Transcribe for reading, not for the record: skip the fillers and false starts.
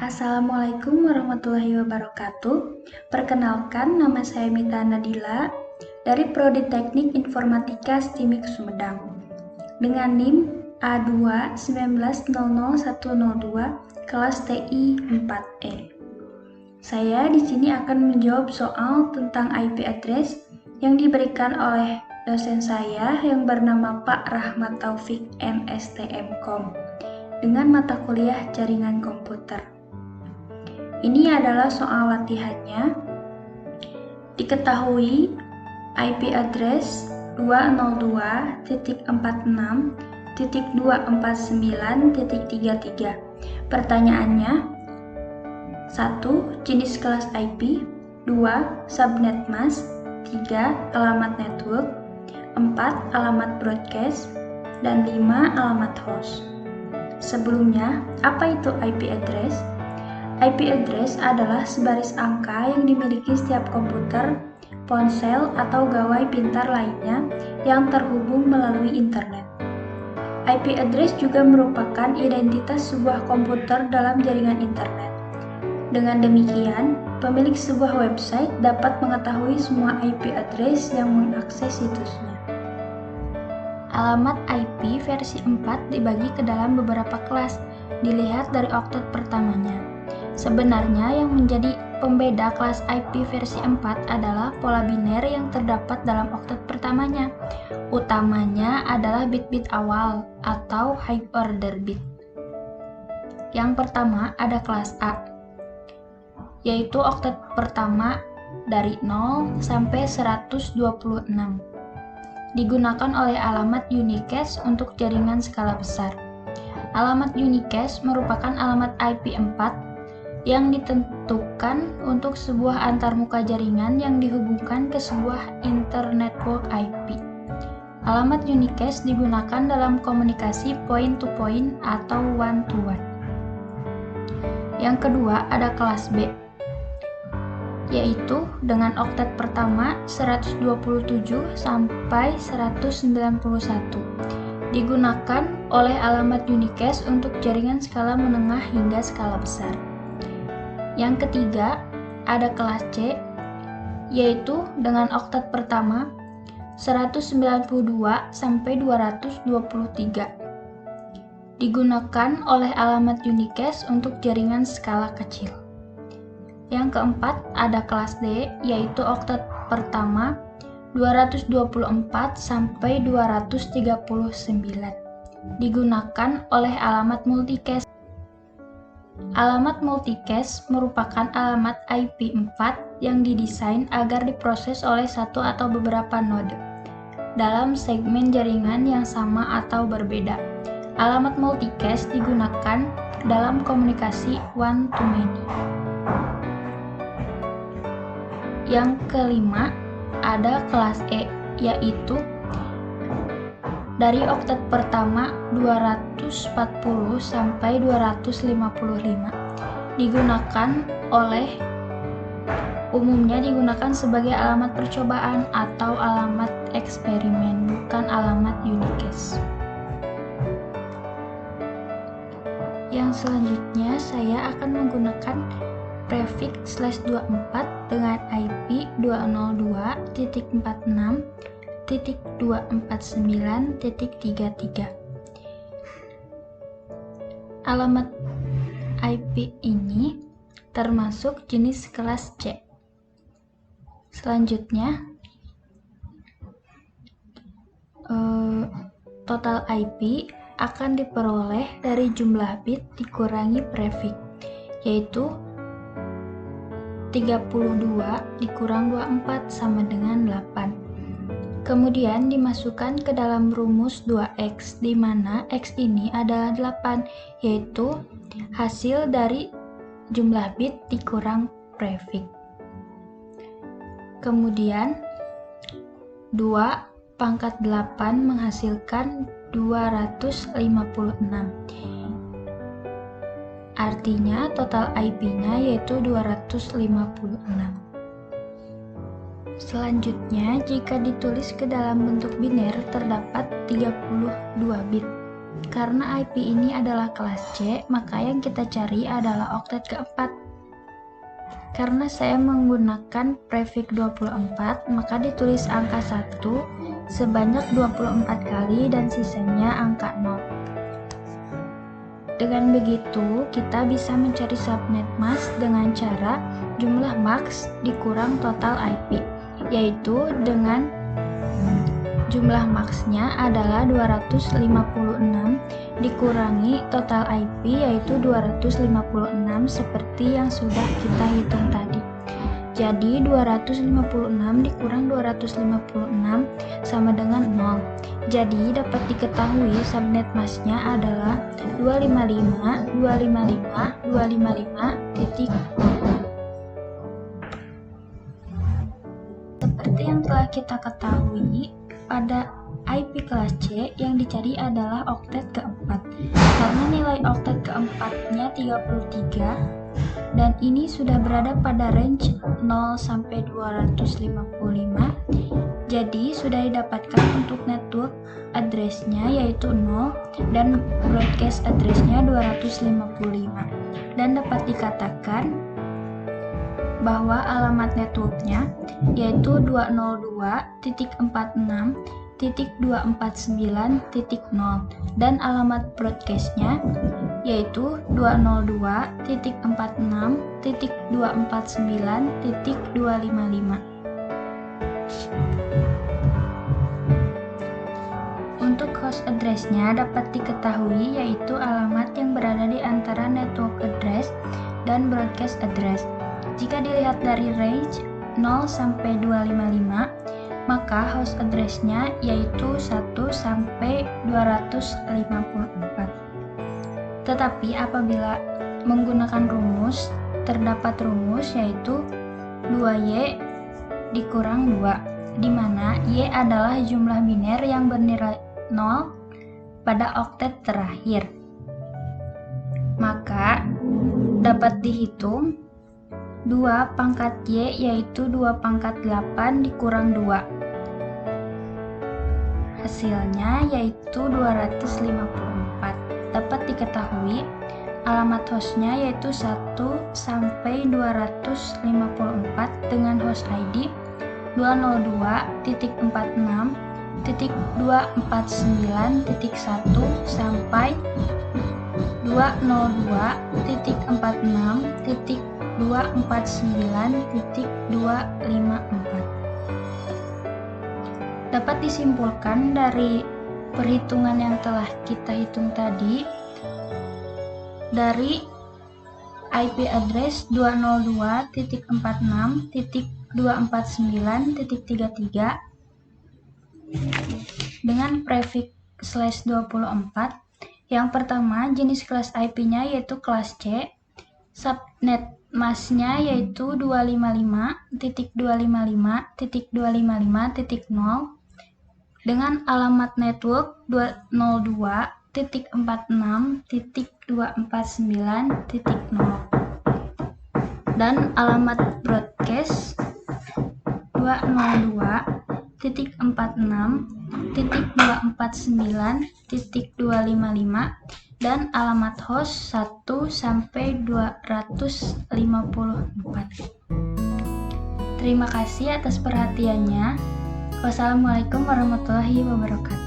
Assalamualaikum warahmatullahi wabarakatuh. Perkenalkan, nama saya Mita Nadila dari Prodi Teknik Informatika STIMIK Sumedang dengan NIM A219000102 kelas TI 4E. Saya di sini akan menjawab soal tentang IP address yang diberikan oleh dosen saya yang bernama Pak Rahmat Taufik MSTMkom dengan mata kuliah jaringan komputer. Ini adalah soal latihannya. Diketahui IP address 202.46.249.33. Pertanyaannya, 1. Jenis kelas IP, 2. Subnet mask, 3. Alamat network, 4. Alamat broadcast, dan 5. Alamat host. Sebelumnya, apa itu IP address? IP address adalah sebaris angka yang dimiliki setiap komputer, ponsel, atau gawai pintar lainnya yang terhubung melalui internet. IP address juga merupakan identitas sebuah komputer dalam jaringan internet. Dengan demikian, pemilik sebuah website dapat mengetahui semua IP address yang mengakses situsnya. Alamat IP versi 4 dibagi ke dalam beberapa kelas, dilihat dari oktet pertamanya. Sebenarnya yang menjadi pembeda kelas IP versi 4 adalah pola biner yang terdapat dalam oktet pertamanya. Utamanya adalah bit-bit awal atau high order bit. Yang pertama ada kelas A, yaitu oktet pertama dari 0 sampai 126. Digunakan oleh alamat unicast untuk jaringan skala besar. Alamat unicast merupakan alamat IP 4 yang ditentukan untuk sebuah antarmuka jaringan yang dihubungkan ke sebuah internetwork IP. Alamat unicast digunakan dalam komunikasi point-to-point atau one-to-one. Yang kedua ada kelas B, yaitu dengan oktet pertama 127 sampai 191. Digunakan oleh alamat unicast untuk jaringan skala menengah hingga skala besar. Yang ketiga, ada kelas C, yaitu dengan oktet pertama 192 sampai 223. Digunakan oleh alamat unicast untuk jaringan skala kecil. Yang keempat, ada kelas D, yaitu oktet pertama 224 sampai 239. Digunakan oleh alamat multicast. Alamat multicast merupakan alamat IP 4 yang didesain agar diproses oleh satu atau beberapa node dalam segmen jaringan yang sama atau berbeda. Alamat multicast digunakan dalam komunikasi one-to-many. Yang kelima, ada kelas E, yaitu dari oktet pertama 240 sampai 255. Umumnya digunakan sebagai alamat percobaan atau alamat eksperimen, bukan alamat unicast. Yang selanjutnya saya akan menggunakan prefix /24 dengan IP 202.46.249.33. Alamat IP ini termasuk jenis kelas C. Selanjutnya, total IP akan diperoleh dari jumlah bit dikurangi prefix, yaitu 32 dikurang 24 sama dengan 8. Kemudian dimasukkan ke dalam rumus 2x, di mana x ini adalah 8, yaitu hasil dari jumlah bit dikurang prefix. Kemudian 2 pangkat 8 menghasilkan 256. Artinya total IP-nya yaitu 256. Selanjutnya, jika ditulis ke dalam bentuk biner terdapat 32 bit. Karena IP ini adalah kelas C, maka yang kita cari adalah oktet keempat. Karena saya menggunakan prefix 24, maka ditulis angka 1 sebanyak 24 kali dan sisanya angka 0. Dengan begitu, kita bisa mencari subnet mask dengan cara jumlah mask dikurang total IP, yaitu dengan jumlah masknya adalah 256 dikurangi total IP yaitu 256 seperti yang sudah kita hitung tadi. Jadi 256 dikurang 256 sama dengan 0. Jadi dapat diketahui subnet masknya adalah 255 255 255 titik. Seperti yang telah kita ketahui, pada IP kelas C yang dicari adalah oktet keempat. Karena nilai oktet keempatnya 33 dan ini sudah berada pada range 0 sampai 255, jadi sudah didapatkan untuk network address-nya yaitu 0 dan broadcast address-nya 255. Dan dapat dikatakan bahwa alamat networknya yaitu 202.46.249.0 dan alamat broadcastnya yaitu 202.46.249.255. Untuk host address-nya dapat diketahui yaitu alamat yang berada di antara network address dan broadcast address. Jika dilihat dari range 0 sampai 255, maka host address-nya yaitu 1 sampai 254. Tetapi apabila menggunakan rumus, terdapat rumus yaitu 2Y dikurang 2, di mana Y adalah jumlah biner yang bernilai 0 pada oktet terakhir. Maka dapat dihitung 2 pangkat Y yaitu 2 pangkat 8 dikurang 2. Hasilnya yaitu 254. Dapat diketahui alamat hostnya yaitu 1 sampai 254 dengan host ID 202.46.249.1 sampai 202.46.249.254. Dapat disimpulkan dari perhitungan yang telah kita hitung tadi, dari IP address 202.46.249.33 dengan prefix /24. Yang pertama, jenis kelas IP-nya yaitu kelas C, subnet masknya yaitu 255.255.255.0 dengan alamat network 202.46.249.0 dan alamat broadcast 202.46.249.255 dan alamat host 1 sampai 254. Terima kasih atas perhatiannya. Wassalamualaikum warahmatullahi wabarakatuh.